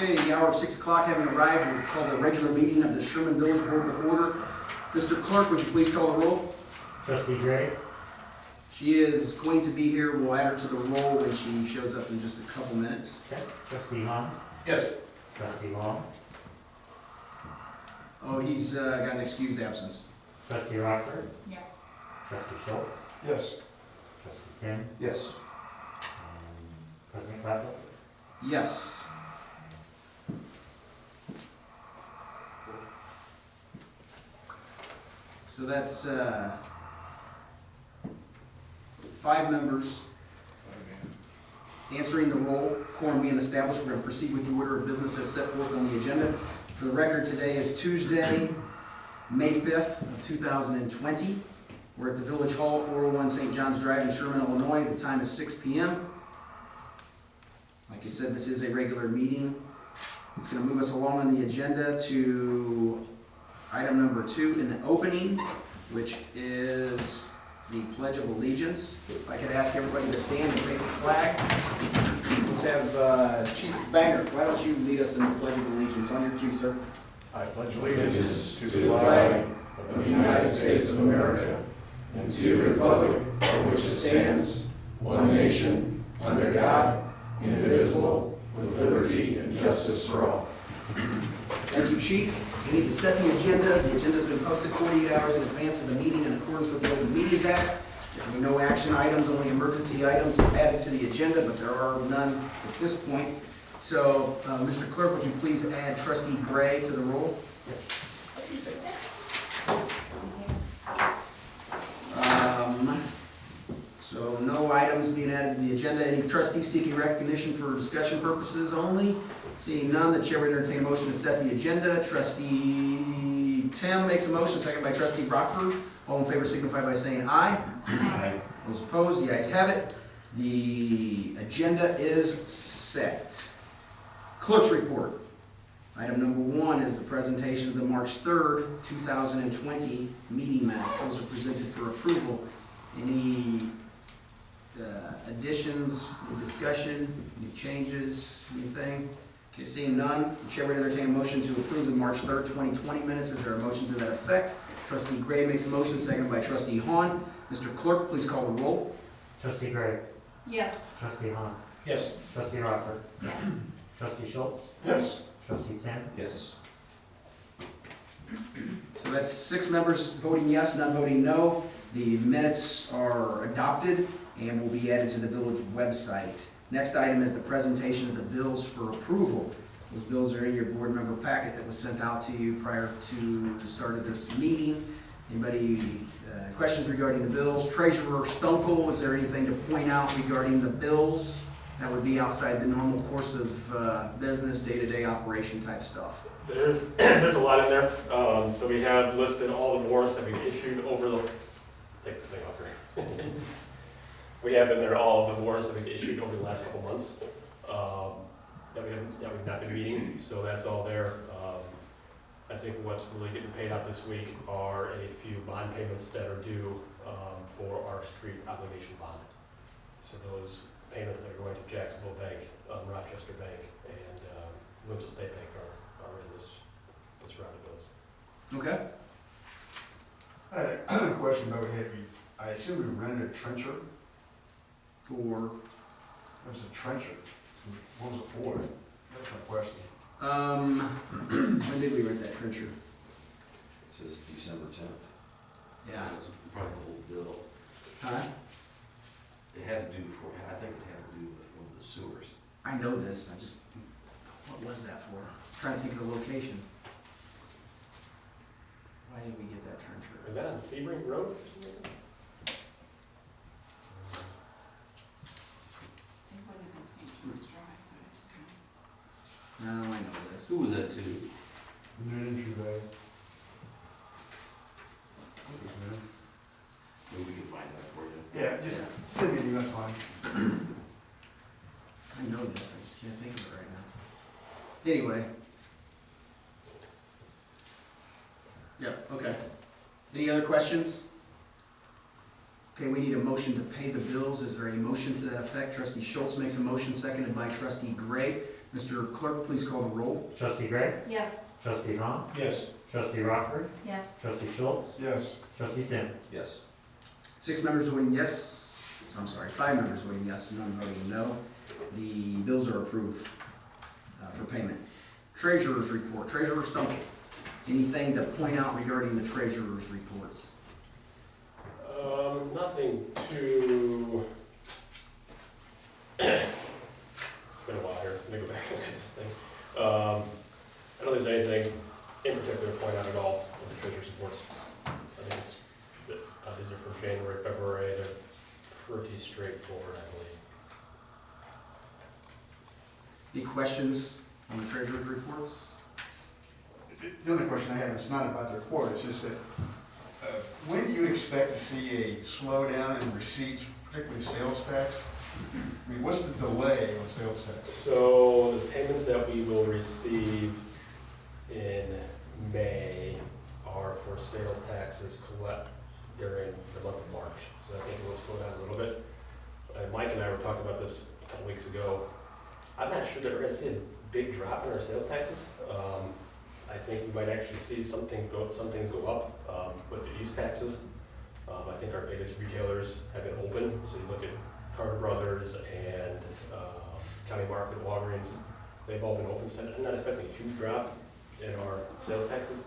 Okay, the hour of 6 o'clock having arrived, we'll call the regular meeting of the Sherman Village Board to order. Mr. Clerk, would you please call the roll? Trustee Gray? She is going to be here. We'll add her to the roll when she shows up in just a couple minutes. Okay. Trustee Long? Yes. Trustee Long? Oh, he's got an excused absence. Trustee Rockford? Yes. Trustee Schultz? Yes. Trustee Tim? Yes. President Clapper? Yes. So that's 5 members answering the roll. Quorum being established, we're going to proceed with the order of business as set forth on the agenda. For the record, today is Tuesday, May 5th of 2020. We're at the Village Hall, 401 St. John's Drive in Sherman, Illinois. The time is 6 p.m. Like I said, this is a regular meeting. It's going to move us along on the agenda to item number 2 in the opening, which is the Pledge of Allegiance. If I could ask everybody to stand and face the flag. Let's have Chief Banger, why don't you lead us in the Pledge of Allegiance? On your cue, sir. I pledge allegiance to the flag of the United States of America and to the republic for which it stands, one nation, under God, indivisible, with liberty and justice for all. Thank you, Chief. We need to set the agenda. The agenda's been posted 48 hours in advance of the meeting in accordance with the Open Meetings Act. There will be no action items, only emergency items added to the agenda, but there are none at this point. So, Mr. Clerk, would you please add Trustee Gray to the roll? So no items being added to the agenda. Any trustees seeking recognition for discussion purposes only? Seeing none, the chair will entertain a motion to set the agenda. Trustee Tim makes a motion, second by Trustee Rockford. All in favor signify by saying aye. Aye. Those opposed, the ayes have it. The agenda is set. Clerk's report. Item number 1 is the presentation of the March 3rd, 2020 meeting minutes. Those are presented for approval. Any additions, any discussion, any changes, anything? Okay, seeing none, the chair will entertain a motion to approve the March 3rd, 2020 minutes. Is there a motion to that effect? Trustee Gray makes a motion, seconded by Trustee Hahn. Mr. Clerk, please call the roll. Trustee Gray? Yes. Trustee Hahn? Yes. Trustee Rockford? Yes. Trustee Schultz? Yes. Trustee Tim? Yes. So that's 6 members voting yes, none voting no. The minutes are adopted and will be added to the village website. Next item is the presentation of the bills for approval. Those bills are in your board member packet that was sent out to you prior to the start of this meeting. Anybody questions regarding the bills? Treasurer Stunkel, is there anything to point out regarding the bills that would be outside the normal course of business, day-to-day operation type stuff? There's a lot in there. So we have listed all the warrants that we've issued over the, take this thing off here. We have in there all of the warrants that we've issued over the last couple months that we've not been meeting. So that's all there. I think what's really getting paid out this week are a few bond payments that are due for our street obligation bond. So those payments that are going to Jacksonville Bank, Rochester Bank, and Winchell State Bank are in this round of bills. Okay. I had a question about I assume we rented a trencher. For It was a trencher. What was it for? That's my question. when did we rent that trencher? It says December 10th. Yeah. It was probably the whole bill. Huh? It had to do I think it had to do with one of the sewers. I know this, what was that for? I'm trying to think of the location. Why did we get that trencher? Is that on Sebring Road or something? No, I know this. Who was that to? Maybe Maybe we can find out for you. Yeah, just send me, that's fine. I know this, I just can't think of it right now. Anyway. Yep, okay. Any other questions? Okay, we need a motion to pay the bills. Is there a motion to that effect? Trustee Schultz makes a motion, seconded by Trustee Gray. Mr. Clerk, please call the roll. Trustee Gray, Yes. Trustee Long, Yes. Trustee Rockford, Yes. Trustee Schultz, Yes. Trustee Tim. Yes. 6 members voting yes, I'm sorry, 5 members voting yes, none voting no. The bills are approved for payment. Treasurer's report, Treasurer Stumple. Anything to point out regarding the treasurer's reports? Nothing too. It's been a while here, let me go back and look at this thing. I don't think there's anything in particular to point out at all with the treasurer's reports. I think it's, these are for January, February, they're pretty straightforward, I believe. Any questions on the treasurer's reports? The other question I have is not about the report, it's just that, when do you expect to see a slowdown in receipts, particularly sales tax? I mean, what's the delay on sales tax? So the payments that we will receive in May are for sales taxes collect during the month of March. So I think it will slow down a little bit. Mike and I were talking about this a couple weeks ago. I'm not sure that we're gonna see a big drop in our sales taxes. I think we might actually see some things go up with the use taxes. I think our biggest retailers have been open, so you look at Carter Brothers and County Market, Walgreens, they've all been open, so I'm not expecting a huge drop in our sales taxes.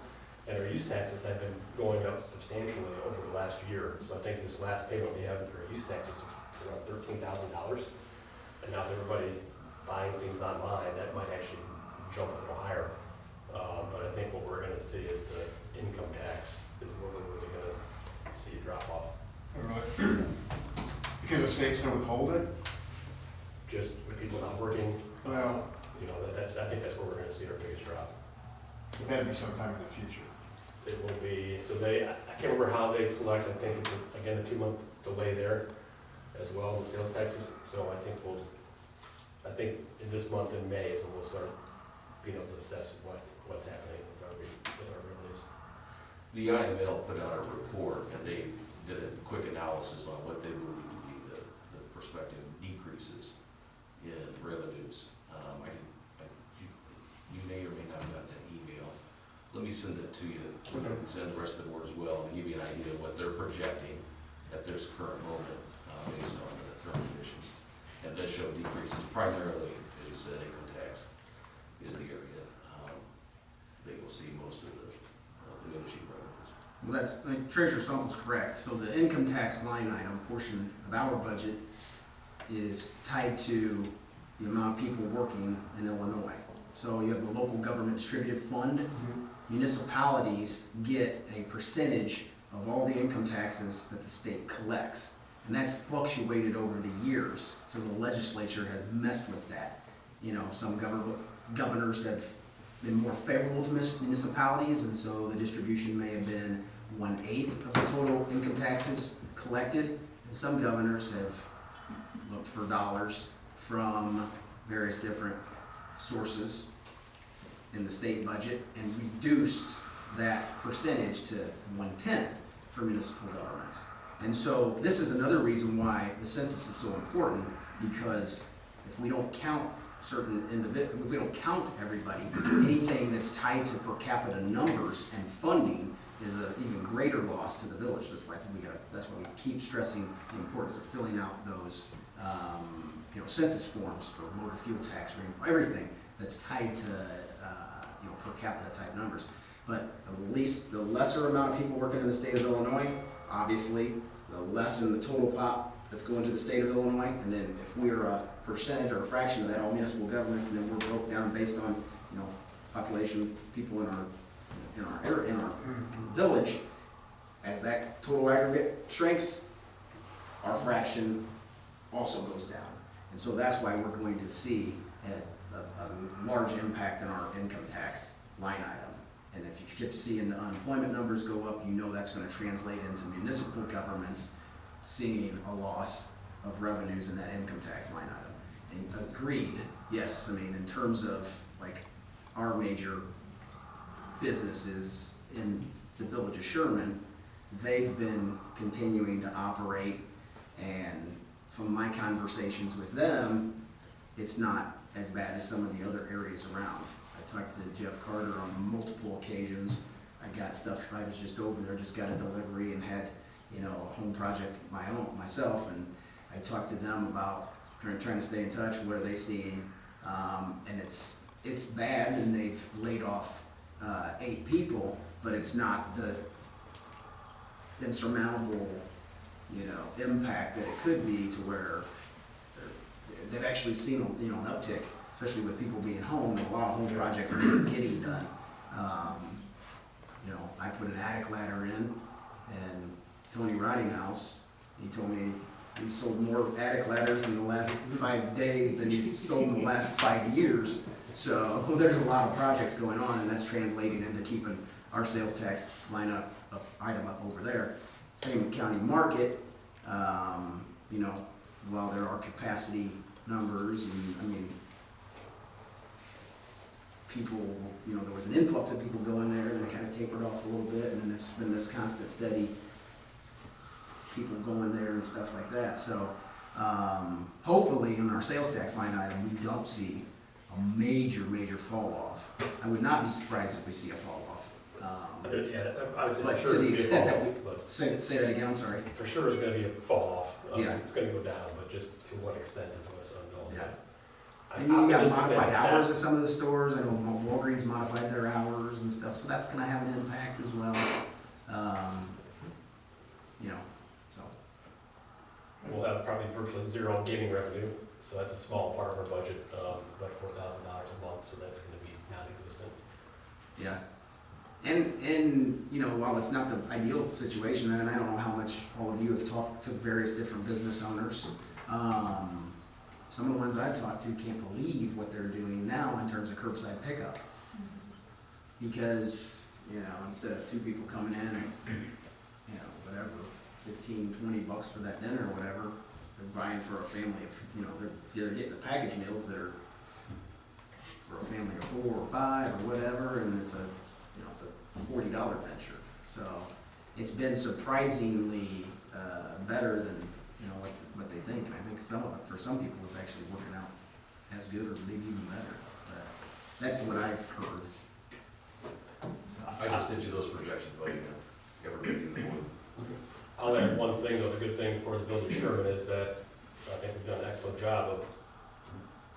And our use taxes have been going up substantially over the last year. So I think this last payment we have for our use taxes is around $13,000. And now with everybody buying things online, that might actually jump a little higher. But I think what we're gonna see is the income tax is where we're really gonna see a drop off. All right. Because the state's gonna withhold it? Just with people not working, Well, you know, I think that's where we're gonna see our biggest drop. but that'd be sometime in the future. It will be, so I can't remember how they collect, I think it's, again, a 2-month delay there as well in the sales taxes. So I think in this month in May is when we'll start being able to assess what's happening with our revenues. The IML put out a report, and they did a quick analysis on what they believe to be the prospective decreases in revenues. You may or may not have got that email. Let me send it to you, send the rest of the board as well, and give you an idea of what they're projecting at this current moment, based on the current conditions. And does show decreases, primarily, as you said, income tax is the area they will see most of the diminishing revenues. Well, Treasurer Stumple's correct. So the income tax line item portion of our budget is tied to the amount of people working in Illinois. So you have the local government distributive fund. Municipalities get a percentage of all the income taxes that the state collects. And that's fluctuated over the years. So the legislature has messed with that. You know, some governors have been more favorable to municipalities, and so the distribution may have been 1/8 of the total income taxes collected. And some governors have looked for dollars from various different sources in the state budget and reduced that percentage to 1/10 for municipal governments. And so this is another reason why the census is so important, because if we don't count certain individuals, if we don't count everybody, anything that's tied to per capita numbers and funding is an even greater loss to the village. That's why we keep stressing the importance of filling out those census forms for motor fuel tax, or everything that's tied to per capita type numbers. But the lesser amount of people working in the state of Illinois, obviously, the less in the total pop that's going to the state of Illinois. And then if we're a percentage or a fraction of that, all municipal governments, and then we're broke down based on population, people in our village. As that total aggregate shrinks, our fraction also goes down. And so that's why we're going to see a large impact in our income tax line item. And if you keep seeing the unemployment numbers go up, that's going to translate into municipal governments seeing a loss of revenues in that income tax line item. And agreed, yes, I mean, in terms of like our major businesses in the village of Sherman, they've been continuing to operate, and from my conversations with them, it's not as bad as some of the other areas around. I talked to Jeff Carter on multiple occasions. I got stuff, I was just over there, just got a delivery and had, you know, a home project myself, and I talked to them about trying to stay in touch, what are they seeing, and it's bad, and they've laid off 8 people, but it's not the insurmountable, you know, impact that it could be to where they've actually seen, you know, an uptick, especially with people being home, and a lot of home projects are getting done. You know, I put an attic ladder in, and Tony Ridinghouse, he told me he sold more attic ladders in the last 5 days than he's sold in the last 5 years. So there's a lot of projects going on, and that's translating into keeping our sales tax item up over there. Same with county market, you know, while there are capacity numbers, and I mean, people, you know, there was an influx of people going there, and they kind of tapered off a little bit, and then there's been this constant steady people going there and stuff like that. So hopefully in our sales tax line item, we don't see a major fall off. I would not be surprised if we see a fall off. Yeah, I would say But for sure to the it's extent gonna be a that fall off, say that again, I'm sorry. but for sure it's gonna be a fall off. Yeah. It's gonna go down, but just to what extent is what's unknown. Yeah. I'm And you got optimistic modified that- hours at some of the stores. I know Walgreens modified their hours and stuff, so that's gonna have an impact as well. You know, so. We'll have probably virtually zero gaming revenue, so that's a small part of our budget, about $4,000 a month, so that's gonna be non-existent. Yeah. And, you know, while it's not the ideal situation, and I don't know how much all of you have talked to various different business owners, some of the ones I've talked to can't believe what they're doing now in terms of curbside pickup. Because, you know, instead of 2 people coming in and, you know, whatever, $15-20 for that dinner or whatever, they're buying for a family of, you know, they're getting the package meals that are for a family of 4 or 5 or whatever, and it's a, you know, it's a $40 venture. So it's been surprisingly better than, you know, what they think. And I think some of it, for some people, it's actually working out as good or maybe even better. But that's what I've heard. I just sent you those projections, but you know, everybody in the board. I'll add one thing, though, the good thing for the village of Sherman is that I think we've done an excellent job of,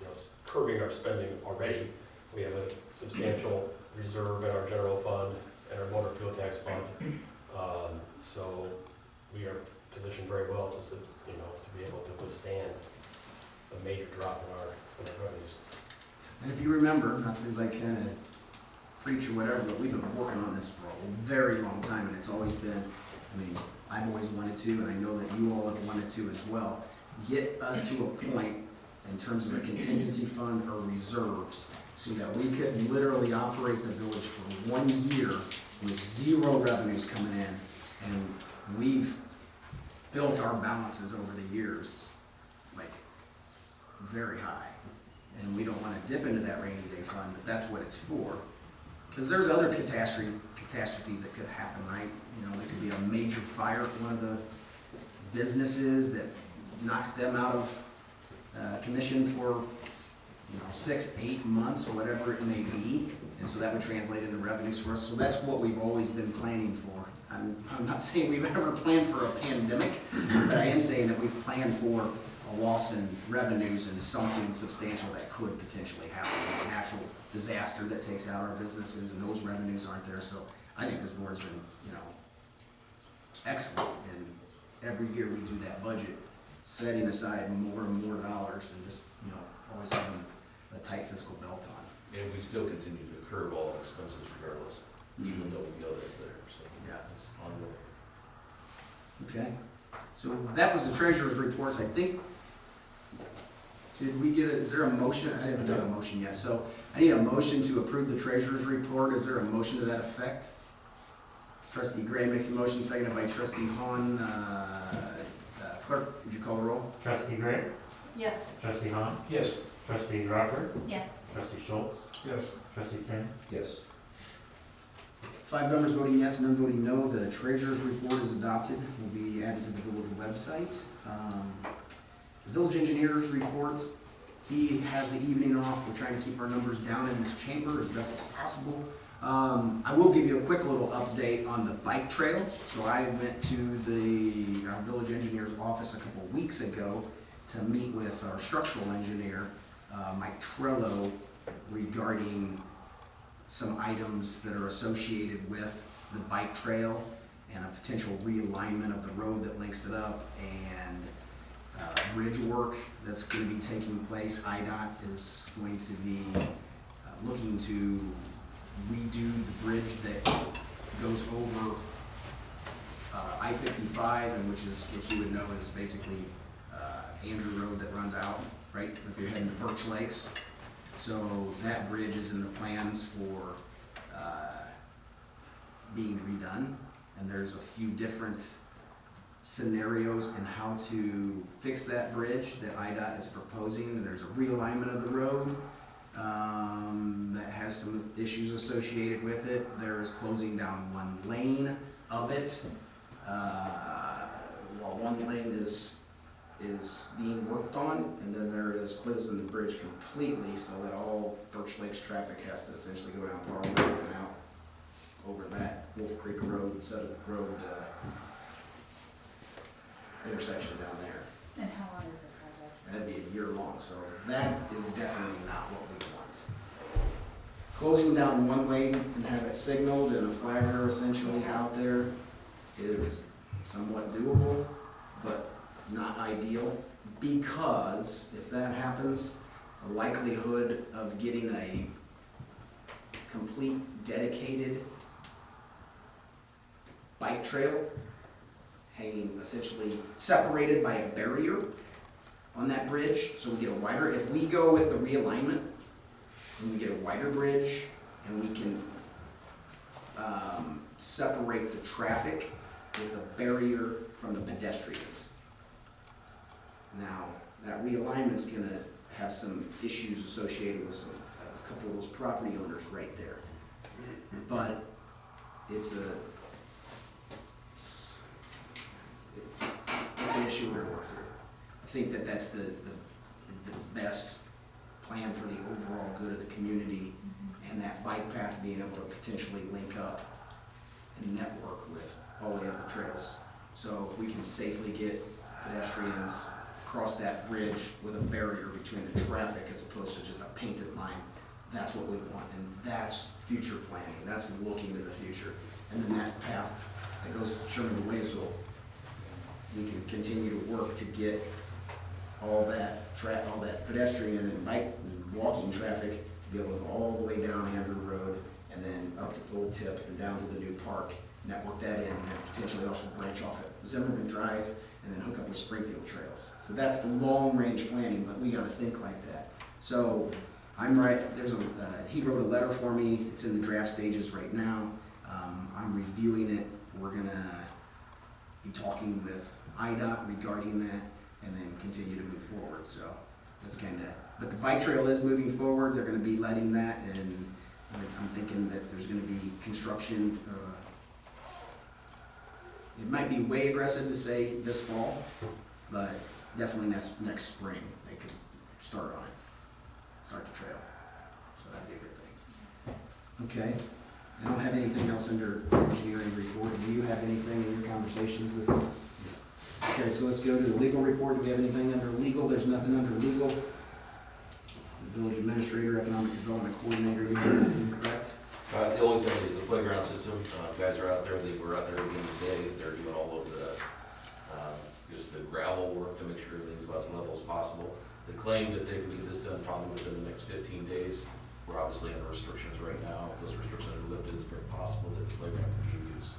you know, curbing our spending already. We have a substantial reserve in our general fund and our motor fuel tax fund. So we are positioned very well to, you know, to be able to withstand a major drop in our revenues. And if you remember, not to like kind of preach or whatever, but we've been working on this for a very long time, and it's always been, I mean, I've always wanted to, and I know that you all have wanted to as well, get us to a point in terms of a contingency fund or reserves so that we could literally operate the village for 1 year with 0 revenues coming in. And we've built our balances over the years, like, very high. And we don't want to dip into that rainy day fund, but that's what it's for. Because there's other catastrophes that could happen, right? You know, there could be a major fire at one of the businesses that knocks them out of commission for, you know, 6-8 months or whatever it may be. And so that would translate into revenues for us. So that's what we've always been planning for. I'm not saying we've ever planned for a pandemic, but I am saying that we've planned for a loss in revenues and something substantial that could potentially happen. A natural disaster that takes out our businesses and those revenues aren't there. So I think this board's been, you know, excellent. And every year we do that budget, setting aside more and more dollars and just, you know, always having a tight fiscal belt on. And we still continue to curb all our expenses regardless, even though we know that's there, so. Yeah. It's ongoing. Okay, so that was the treasurer's reports. I think, did we get a, is there a motion? I haven't done a motion yet, so I need a motion to approve the treasurer's report. Is there a motion to that effect? Trustee Gray makes a motion, seconded by Trustee Hahn. Clerk, would you call the roll? Trustee Gray, Yes. Trustee Hahn, Yes. Trustee Dropper, Yes. Trustee Schultz, Yes. Trustee Tim, Yes. 5 members voting yes, none voting no. The treasurer's report is adopted, will be added to the village website. The village engineer's report, he has the evening off. We're trying to keep our numbers down in this chamber as best as possible. I will give you a quick little update on the bike trail. So I went to the village engineer's office a couple weeks ago to meet with our structural engineer, Mike Trello, regarding some items that are associated with the bike trail and a potential realignment of the road that links it up, and bridge work that's going to be taking place. IDOT is going to be looking to redo the bridge that goes over I-55, and which you would know is basically Andrew Road that runs out, right, if you're heading to Birch Lakes. So that bridge is in the plans for being redone, and there's a few different scenarios in how to fix that bridge that IDOT is proposing. There's a realignment of the road that has some issues associated with it. There's closing down one lane of it, while one lane is being worked on, and then there is closing the bridge completely so that all Birch Lakes traffic has to essentially go down Barr Road and out over that Wolf Creek Road, Road intersection down there. And how long is the project? That'd be a year long, so that is definitely not what we want. Closing down one lane and have it signaled and a flagger essentially out there is somewhat doable, but not ideal, because if that happens, the likelihood of getting a complete dedicated bike trail hanging essentially separated by a barrier on that bridge, so we get a wider, if we go with the realignment, and we get a wider bridge, and we can separate the traffic with a barrier from the pedestrians. Now, that realignment's gonna have some issues associated with a couple of those property owners right there. But it's an issue we're gonna work through. I think that that's the best plan for the overall good of the community, and that bike path being able to potentially link up and network with all the other trails. So if we can safely get pedestrians across that bridge with a barrier between the traffic as opposed to just a painted line, that's what we want, and that's future planning, that's looking to the future. And then that path that goes to Sherman to Waysville, we can continue to work to get all that pedestrian and bike and walking traffic to be able to go all the way down Andrew Road and then up to Old Tip and down to the new park, network that in, and then potentially also branch off at Zimmerman Drive and then hook up with Springfield trails. So that's the long-range planning, but we gotta think like that. So I'm right, he wrote a letter for me, it's in the draft stages right now. I'm reviewing it. We're gonna be talking with IDOT regarding that and then continue to move forward. So that's but the bike trail is moving forward. They're gonna be letting that, and I'm thinking that there's gonna be construction. It might be way aggressive to say this fall, but definitely next spring they could start on it, start the trail. So that'd be a good thing. Okay, I don't have anything else under engineering report. Do you have anything in your conversations with them? Okay, so let's go to the legal report. Do we have anything under legal? There's nothing under legal. The village administrator, economic development coordinator, you have anything correct? The only thing is the playground system. Guys are out there, they were out there again today. They're doing all of the, just the gravel work to make sure everything's about as level as possible. They claim that they can get this done probably within the next 15 days. We're obviously under restrictions right now. If those restrictions are lifted, it's very possible that the playground can be used.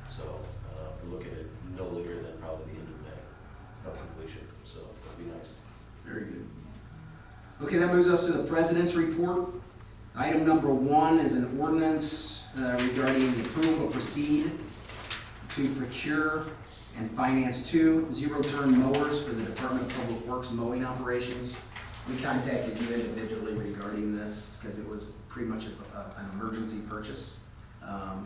So we're looking at no later than probably the end of May of completion. So that'd be nice. Very good. Okay, that moves us to the president's report. Item number 1 is an ordinance regarding the approval to proceed to procure and finance 2 zero-turn mowers for the Department of Public Works mowing operations. We contacted you individually regarding this because it was pretty much an emergency purchase. I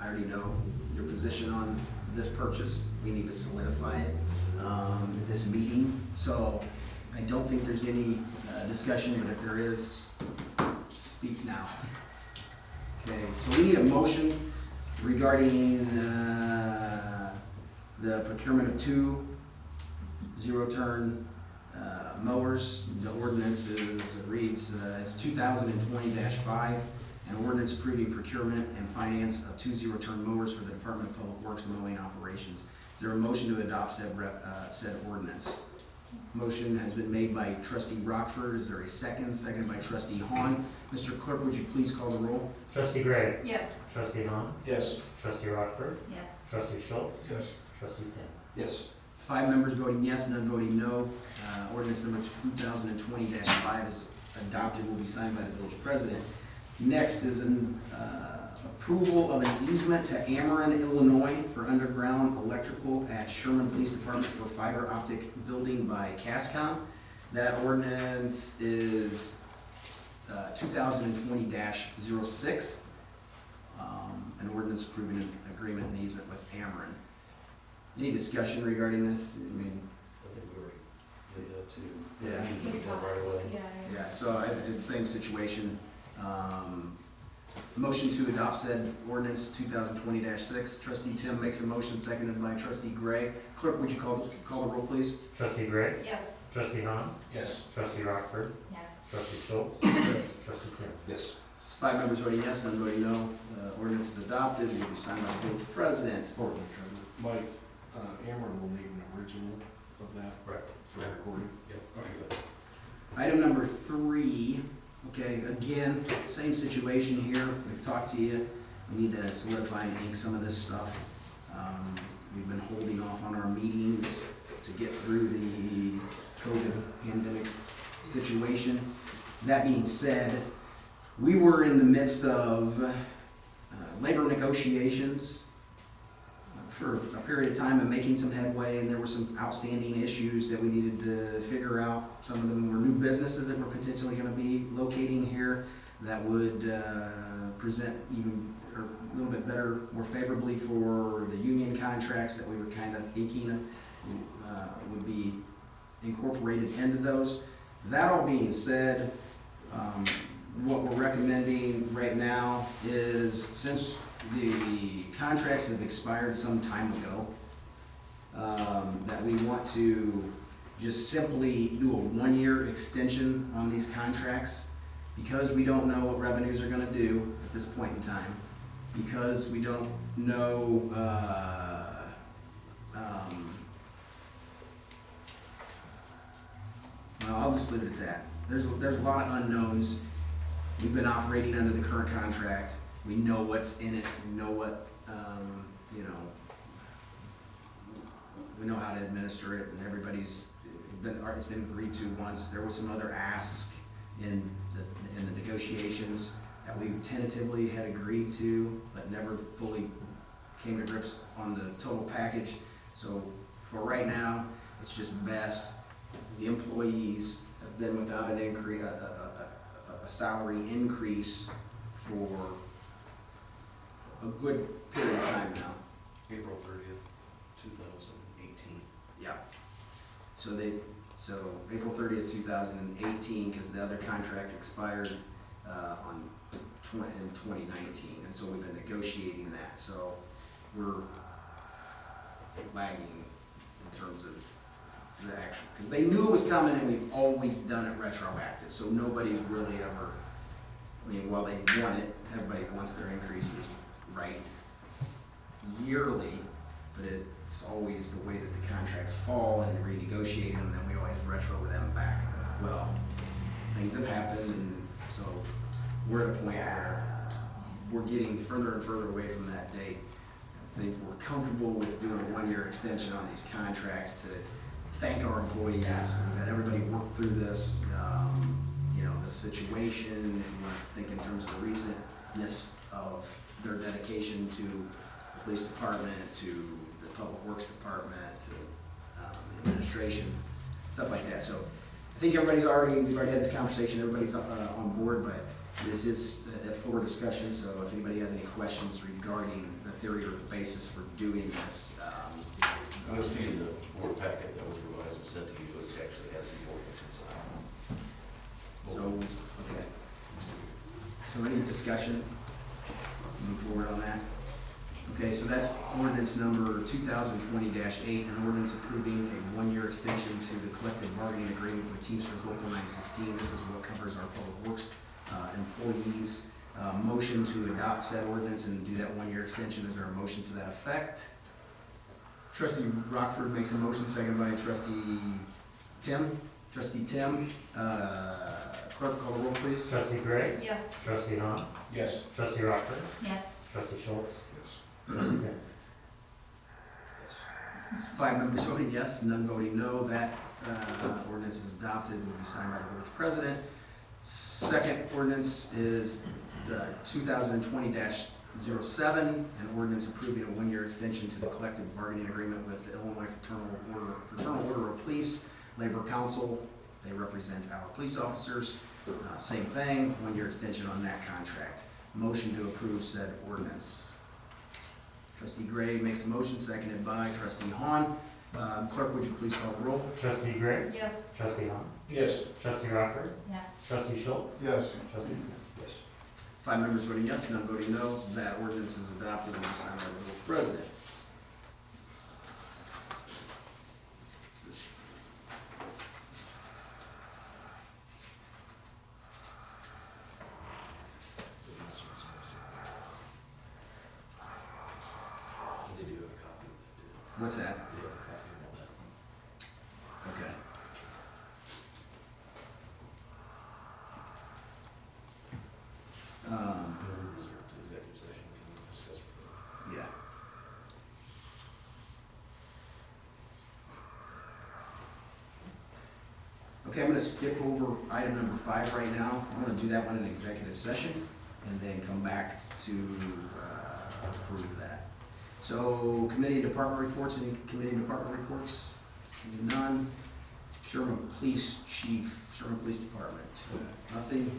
already know your position on this purchase. We need to solidify it at this meeting. So I don't think there's any discussion, but if there is, speak now. Okay, so we need a motion regarding the procurement of 2 zero-turn mowers. The ordinances reads, it's 2020-5, an ordinance approving procurement and finance of 2 zero-turn mowers for the Department of Public Works mowing operations. Is there a motion to adopt said ordinance? Motion has been made by Trustee Rockford. Is there a second? Seconded by Trustee Hahn. Mr. Clerk, would you please call the roll? Trustee Gray. Yes. Trustee Hahn. Yes. Trustee Rockford. Yes. Trustee Schultz. Yes. Trustee Tim. Yes. 5 members voting yes, none voting no. Ordinance number 2020-5 is adopted, will be signed by the village president. Next is an approval of an easement to Ameren, Illinois for underground electrical at Sherman Police Department for fiber optic building by Cascom. That ordinance is 2020-06. An ordinance approving an agreement and easement with Ameren. Any discussion regarding this? I mean, I think we already did that too. Yeah. We did that right away. yeah, so it's the same situation. Motion to adopt said ordinance 2020-6. Trustee Tim makes a motion, seconded by Trustee Gray. Clerk, would you call the roll, please? Trustee Gray. Yes. Trustee Hahn. Yes. Trustee Rockford. Yes. Trustee Schultz. Trustee Tim. Yes. 5 members voting yes, none voting no. Ordinance is adopted, will be signed by the village president. Mike, Ameren will need an original of that Right. for recording. Yep. Okay. Item number 3, okay, again, same situation here. We've talked to you. We need to solidify and ink some of this stuff. We've been holding off on our meetings to get through the COVID pandemic situation. That being said, we were in the midst of labor negotiations for a period of time and making some headway, and there were some outstanding issues that we needed to figure out. Some of them were new businesses that were potentially going to be locating here that would present even or a little bit better, more favorably for the union contracts that we were kind of thinking would be incorporated into those. That all being said, what we're recommending right now is, since the contracts have expired some time ago, that we want to just simply do a 1-year extension on these contracts, because we don't know what revenues are gonna do at this point in time, because we don't know, well, I'll just leave it at that. There's a lot of unknowns. We've been operating under the current contract. We know what's in it. We know what, we know how to administer it, and it's been agreed to once. There was some other asks in the negotiations that we tentatively had agreed to, but never fully came to grips on the total package. So for right now, it's just best, as the employees have been without an increase, a salary increase for a good period of time now. April 30th, 2018. Yeah. So April 30th, 2018, because the other contract expired in 2019, and so we've been negotiating that. So we're lagging in terms of the actual, because they knew it was coming, and we've always done it retroactive. So nobody's really ever, while they want it, everybody wants their increases right yearly, but it's always the way that the contracts fall and renegotiate them, and then we always retro them back. Well, things have happened, and so we're at a point where we're getting further and further away from that date. I think we're comfortable with doing a 1-year extension on these contracts to thank our employees. We've had everybody work through this, the situation, if you want to think in terms of the recentness of their dedication to the police department, to the public works department, to the administration, stuff like that. So I think we've already had this conversation, everybody's on board, but this is a floor discussion, so if anybody has any questions regarding the theory or the basis for doing this, You'll see in the board packet that was revised and sent to you, it actually has the ordinance in So any discussion? Move forward on that. Okay, so that's ordinance number 2020-8, an ordinance approving a one-year extension to the collective bargaining agreement with Teamsters Local 916. This is what covers our public works employees. Motion to adopt said ordinance and do that one-year extension. Is there a motion to that effect? Trustee Rockford makes a motion, seconded by Trustee Tim. Trustee Tim, clerk, call the roll, please. Trustee Gray. Yes. Trustee Hahn. Yes. Trustee Rockford. Yes. Trustee Schultz. Yes. Trustee Tim. 5 members voting yes, none voting no. That ordinance is adopted, will be signed by the village president. Second ordinance is 2020-07, an ordinance approving a one-year extension to the collective bargaining agreement with the Illinois Fraternal Order of Police Labor Council. They represent our police officers. Same thing, one-year extension on that contract. Motion to approve said ordinance. Trustee Gray makes a motion, seconded by Trustee Hahn. Clerk, would you please call the roll? Trustee Gray. Yes. Trustee Hahn. Yes. Trustee Rockford. Yes. Trustee Schultz. Yes. Trustee Tim. Yes. 5 members voting yes, none voting no. That ordinance is adopted and will be signed by the village president. What's this? They do have a copy of that. What's that? They have a copy of all that. Okay. Reserved to executive session, we can discuss further. Yeah. Okay, I'm gonna skip over item number 5 right now. I'm gonna do that one in executive session and then come back to approve that. So committee and department reports, any committee and department reports? None. Sherman Police Chief, Sherman Police Department, nothing.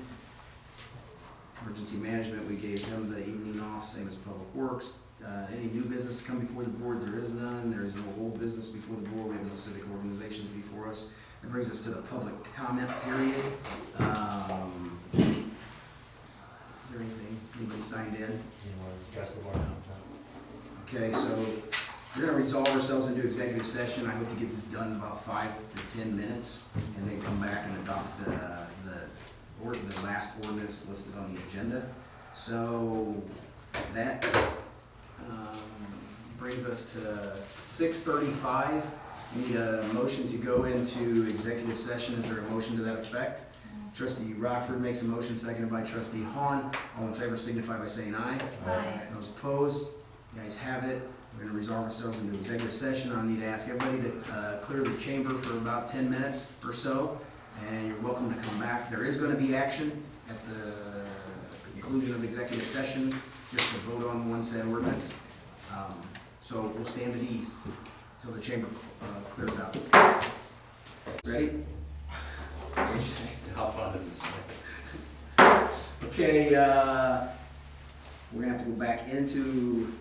Emergency management, we gave them the evening off, same as Public Works. Any new business come before the board? There is none. There is no old business before the board. We have no civic organizations before us. That brings us to the public comment period. Is there anything, anybody signed in? You want to address the board now? Okay, so we're gonna resolve ourselves into executive session. I hope to get this done in about 5 to 10 minutes, and then come back and adopt the last ordinance listed on the agenda. So that brings us to 6:35. We need a motion to go into executive session. Is there a motion to that effect? Trustee Rockford makes a motion, seconded by Trustee Hahn. All in favor signify by saying aye. Aye. Those opposed? You guys have it. We're gonna resolve ourselves into executive session. I'll need to ask everybody to clear the chamber for about 10 minutes or so, and you're welcome to come back. There is gonna be action at the conclusion of executive session, just to vote on one said ordinance. So we'll stand at ease until the chamber clears out. Ready? What did you say? How fun it is. Okay, we're gonna have to go back into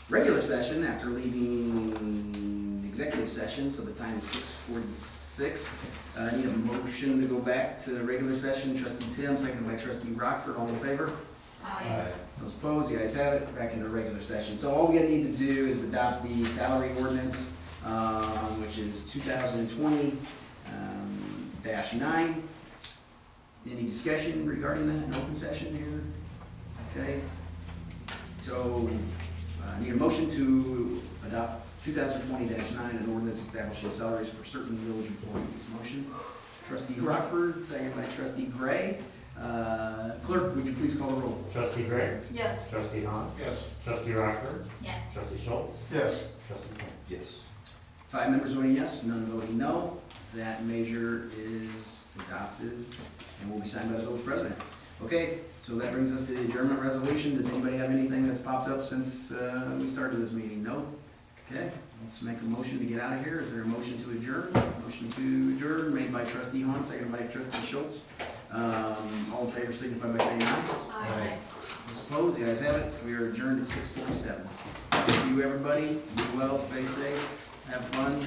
regular session after leaving executive session, so the time is 6:46. I need a motion to go back to the regular session. Trustee Tim, seconded by Trustee Rockford, all in favor? Aye. Those opposed, you guys have it, back into regular session. So all we need to do is adopt the salary ordinance, which is 2020-9. Any discussion regarding that in open session here? Okay. So, I need a motion to adopt 2020-9, an ordinance establishing salaries for certain village employees. Motion, Trustee Rockford, second by Trustee Gray. Clerk, would you please call the roll? Trustee Gray. Yes. Trustee Hahn. Yes. Trustee Rockford. Yes. Trustee Schultz. Yes. Trustee Tim. Yes. 5 members voting yes, none voting no. That measure is adopted and will be signed by the village president. Okay, so that brings us to the adjournment resolution. Does anybody have anything that's popped up since we started this meeting? No? Okay, let's make a motion to get out of here. Is there a motion to adjourn? Motion to adjourn made by Trustee Hahn, seconded by Trustee Schultz. All in favor signify by saying aye. Aye. Those opposed, the ayes have it. We are adjourned at 6:47. Thank you, everybody. Be well, stay safe, have fun.